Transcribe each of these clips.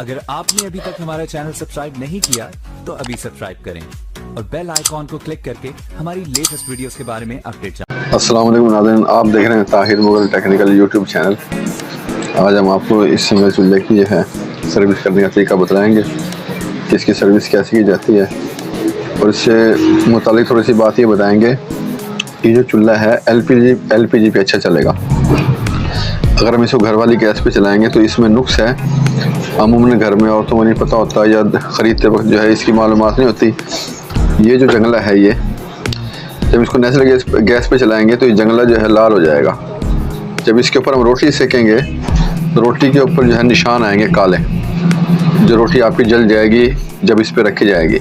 अगर आपने अभी तक हमारा चैनल सब्सक्राइब नहीं किया तो अभी सब्सक्राइब करें और बेल आइकॉन को क्लिक करके हमारी लेटेस्ट वीडियोस के बारे में अपडेट जानें। अस्सलाम वालेकुम नाज़रीन, आप देख रहे हैं Tahir Mughal technical YouTube channel. आज हम आपको इस सिंगल चूल्हे की जो है सर्विस करने का तरीका बताएंगे कि इसकी सर्विस कैसे की जाती है, और इससे मुतालिक थोड़ी सी बात ये बताएंगे कि जो चूल्हा है एलपीजी पे अच्छा चलेगा। अगर हम इसको घर वाली गैस पे चलाएंगे तो इसमें नुक्स है, अमूमन घर में औरतों को नहीं पता होता या ख़रीदते वक्त जो है इसकी मालूमात नहीं होती। ये जो जंगला है, ये जब इसको नेचुरल गैस पे चलाएंगे तो ये जंगला जो है लाल हो जाएगा। जब इसके ऊपर हम रोटी सेकेंगे तो रोटी के ऊपर जो है निशान आएंगे काले, जो रोटी आपकी जल जाएगी जब इस पे रखी जाएगी।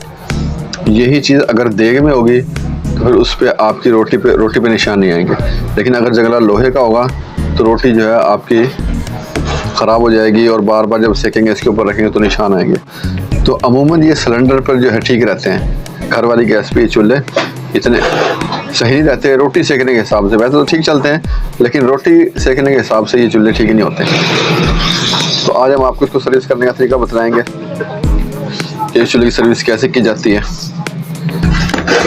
यही चीज़ अगर देग में होगी तो फिर उस पर आपकी रोटी पे निशान नहीं आएंगे, लेकिन अगर जंगला लोहे का होगा तो रोटी जो है आपकी ख़राब हो जाएगी और बार बार जब सेकेंगे इसके ऊपर रखेंगे तो निशान आएंगे। तो अमूमन ये सिलेंडर पर जो है ठीक रहते हैं, घर वाली गैस पे चूल्हे इतने सही नहीं रहते रोटी सेकने के हिसाब से। वैसे तो ठीक चलते हैं, लेकिन रोटी सेकने के हिसाब से ये चूल्हे ठीक ही नहीं होते। तो आज हम आपको इसको सर्विस करने का तरीका बताएंगे कि इस चूल्हे की सर्विस कैसे की जाती है।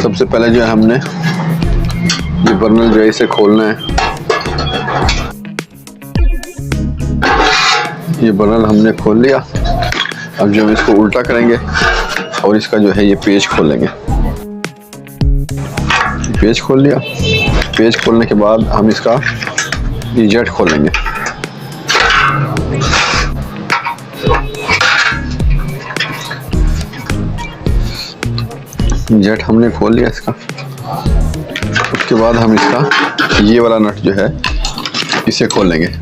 सबसे पहले जो है हमने ये बर्नल जो है इसे खोलना है। ये बर्नल हमने खोल लिया। अब जो हम इसको उल्टा करेंगे और इसका जो है ये पेज खोलेंगे। पेज खोल लिया। पेज खोलने के बाद हम इसका ये जेट खोलेंगे। जेट हमने खोल लिया इसका। उसके बाद हम इसका ये वाला नट जो है इसे खोलेंगे।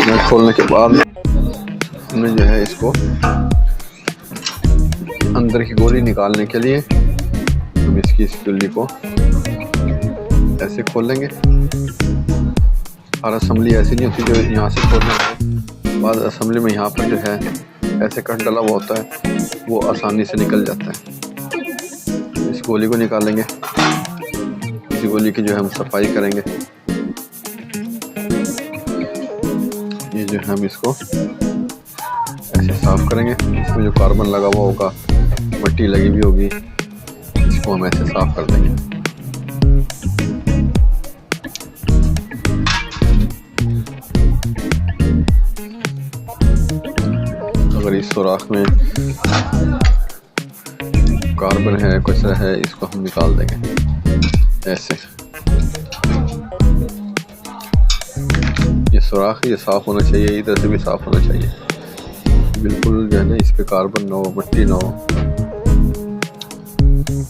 नट खोलने के बाद हमने जो है इसको अंदर की गोली निकालने के लिए हम इसकी चूल्ही को ऐसे खोल लेंगे। और असेंबली ऐसी नहीं होती जो यहाँ से खोलना है, बाद असेंबली में यहाँ पर जो है ऐसे कट डाला हुआ होता है, वो आसानी से निकल जाता है। इस गोली को निकालेंगे। इस गोली की जो है हम सफाई करेंगे। ये जो है हम इसको ऐसे साफ करेंगे। इसमें जो कार्बन लगा हुआ होगा, मट्टी लगी हुई होगी, इसको हम ऐसे साफ कर देंगे। अगर इस सुराख में कार्बन है, कचरा है, इसको हम निकाल देंगे ऐसे। ये सुराख ये साफ होना चाहिए, इधर से भी साफ होना चाहिए, बिल्कुल जो है ना इस पे कार्बन ना हो, मट्टी ना हो।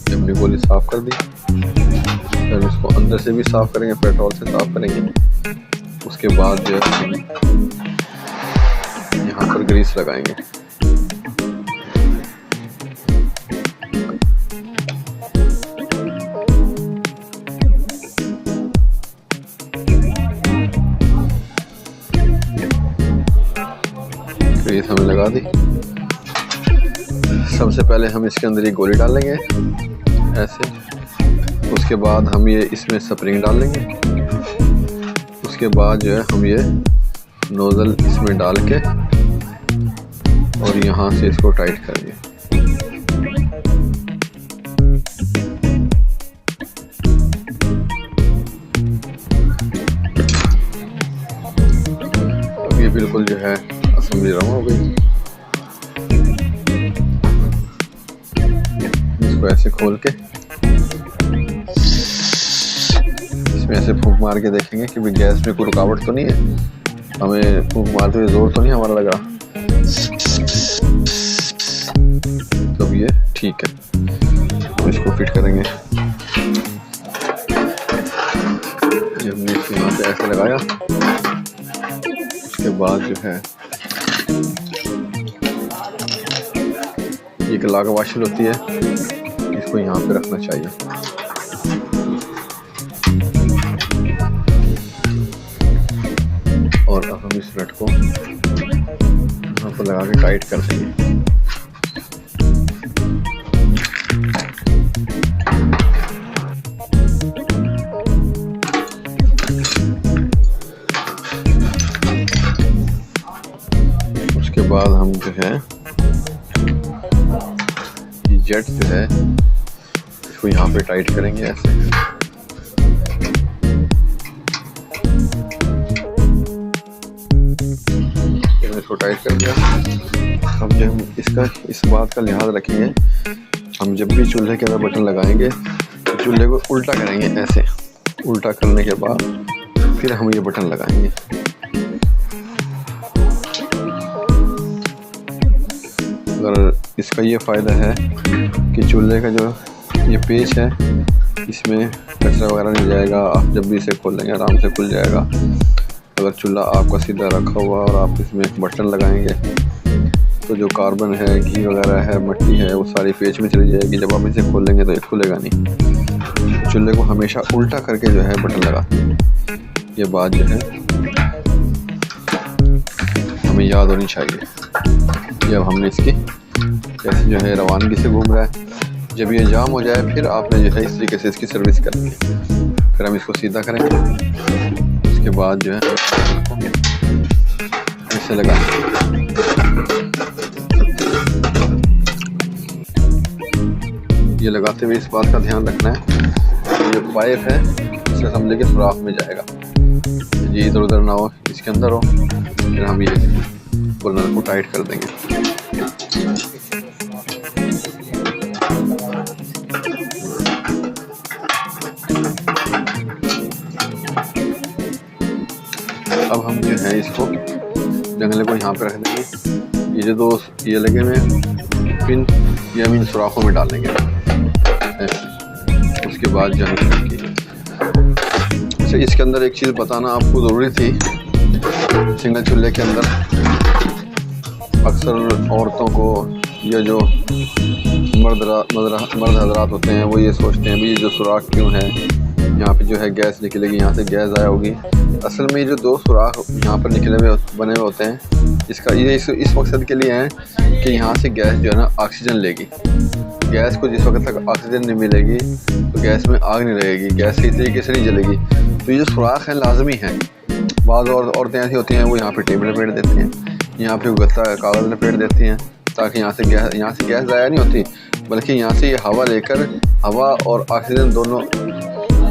हमने गोली साफ कर दी। फिर इसको अंदर से भी साफ करेंगे, पेट्रोल से साफ करेंगे। उसके बाद जो है यहाँ पर ग्रीस लगाएंगे। ग्रीस हमें लगा दी। सबसे पहले हम इसके अंदर ये गोली डालेंगे ऐसे। उसके बाद हम ये इसमें स्प्रिंग डालेंगे। उसके बाद जो है हम ये नोजल इसमें डाल के और यहाँ से इसको टाइट करेंगे। अब ये बिल्कुल जो है असेंबली रवा हो गई। इसको ऐसे खोल के इसमें ऐसे फूंक मार के देखेंगे कि भी गैस में कोई रुकावट तो नहीं है, हमें फूंक मारते हुए जोर तो नहीं हमारा लगा। तो ये ठीक है, तो इसको फिट करेंगे। ये हमने इसको यहाँ पे ऐसे लगाया। उसके बाद जो है एक लाग वाशल होती है, इसको यहाँ पे रखना चाहिए। और अब हम इस नट को यहाँ पर लगा के टाइट कर देंगे। उसके बाद हम जो है ये जेट जो है इसको यहाँ पे टाइट करेंगे ऐसे। इसको टाइट कर दिया। अब जो हम इसका इस बात का लिहाज रखेंगे, हम जब भी चूल्हे के अंदर बटन लगाएंगे तो चूल्हे को उल्टा करेंगे ऐसे। उल्टा करने के बाद फिर हम ये बटन लगाएंगे। अगर इसका ये फ़ायदा है कि चूल्हे का जो ये पेच है इसमें कचरा वगैरह नहीं जाएगा। आप जब भी इसे खोलेंगे आराम से खुल जाएगा। अगर चूल्हा आपका सीधा रखा हुआ और आप इसमें बटन लगाएंगे तो जो कार्बन है, घी वगैरह है, मिट्टी है, वो सारी पेच में चली जाएगी। जब आप इसे खोलेंगे तो ये खुलेगा नहीं। चूल्हे को हमेशा उल्टा करके जो है बटन लगाते हैं। ये बात जो है हमें याद होनी चाहिए। जब हमने इसकी कैसे जो है रवानगी से घूम रहा है, जब ये जाम हो जाए फिर आपने जो है इस तरीके से इसकी सर्विस करनी है। फिर हम इसको सीधा करेंगे। उसके बाद जो है ऐसे लगाएंगे। ये लगाते हुए इस बात का ध्यान रखना है ये पाइप है इसे समझे के सुराख में जाएगा, ये इधर उधर ना हो, इसके अंदर हो। फिर हम ये बर्नर को टाइट कर देंगे। अब हम जो है इसको जंगले को यहाँ पे रख देंगे। ये जो दो ये लगे हुए पिन ये हम इन सुराखों में डालेंगे। उसके बाद जो है इसके अंदर एक चीज़ बताना आपको ज़रूरी थी। सिंगल चूल्हे के अंदर अक्सर औरतों को या जो मर्द हजरात होते हैं वो ये सोचते हैं भी ये जो सुराख क्यों है, यहाँ पे जो है गैस निकलेगी, यहाँ से गैस ज़ाया होगी। असल में ये जो दो सुराख यहाँ पर निकले हुए बने हुए होते हैं, इसका ये इस मकसद के लिए हैं कि यहाँ से गैस जो है ना ऑक्सीजन लेगी। गैस को जिस वक्त तक ऑक्सीजन नहीं मिलेगी तो गैस में आग नहीं रहेगी, गैस सही तरीके से नहीं जलेगी। तो ये जो सुराख हैं लाजमी हैं। बाज़ औरतें ऐसी होती हैं वो यहाँ पे टेबल लपेट देती हैं, यहाँ पे गत्ता कागज़ लपेट देती हैं ताकि यहाँ से गैस ज़ाया नहीं होती, बल्कि यहाँ से ये हवा लेकर हवा और ऑक्सीजन दोनों,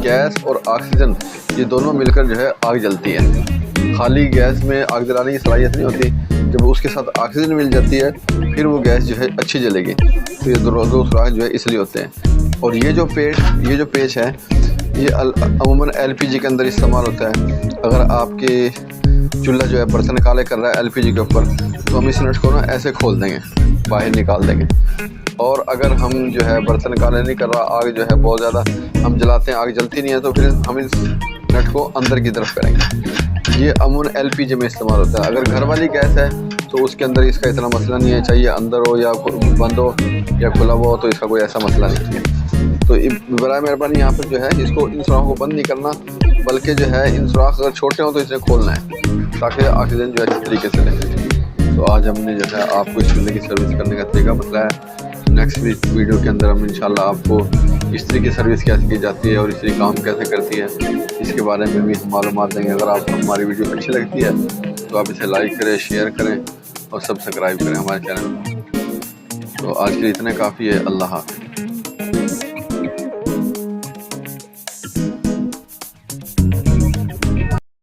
गैस और ऑक्सीजन ये दोनों मिलकर जो है आग जलती है। खाली गैस में आग जलाने की सलाहियत नहीं होती, जब उसके साथ ऑक्सीजन मिल जाती है फिर वो गैस जो है अच्छी जलेगी। तो ये दो सुराख जो है इसलिए होते हैं। और ये जो पेच है ये अमूमन एलपीजी के अंदर इस्तेमाल होता है। अगर आपके चूल्हा जो है बर्तन काले कर रहा है एलपीजी के ऊपर तो हम इस नट को ना ऐसे खोल देंगे, बाहर निकाल देंगे। और अगर हम जो है बर्तन काले नहीं कर रहा, आग जो है बहुत ज़्यादा हम जलाते हैं, आग जलती नहीं है, तो फिर हम इस नट को अंदर की तरफ करेंगे। ये अमूमन एलपीजी में इस्तेमाल होता है। अगर घर वाली गैस है तो उसके अंदर इसका इतना मसला नहीं है, चाहिए अंदर हो या बंद हो या खुला हुआ हो, तो इसका कोई ऐसा मसला नहीं है। तो बराए मेहरबानी यहाँ पर जो है इसको इन सुराखों को बंद नहीं करना, बल्कि जो है इन सुराख अगर छोटे हों तो इसे खोलना है ताकि ऑक्सीजन जो है अच्छी तरीके से लगे। तो आज हमने जो है आपको इस चूल्हे की सर्विस करने का तरीका बताया। नेक्स्ट वीडियो के अंदर हम इंशाल्लाह आपको इस तरीके की सर्विस कैसे की जाती है और इस तरीके काम कैसे करती है इसके बारे में भी हम मालूमात देंगे। अगर आपको हमारी वीडियो अच्छी लगती है तो आप इसे लाइक करें, शेयर करें और सब्सक्राइब करें हमारे चैनल को। तो आज के लिए इतने काफ़ी है। अल्लाह हाफ़िज़।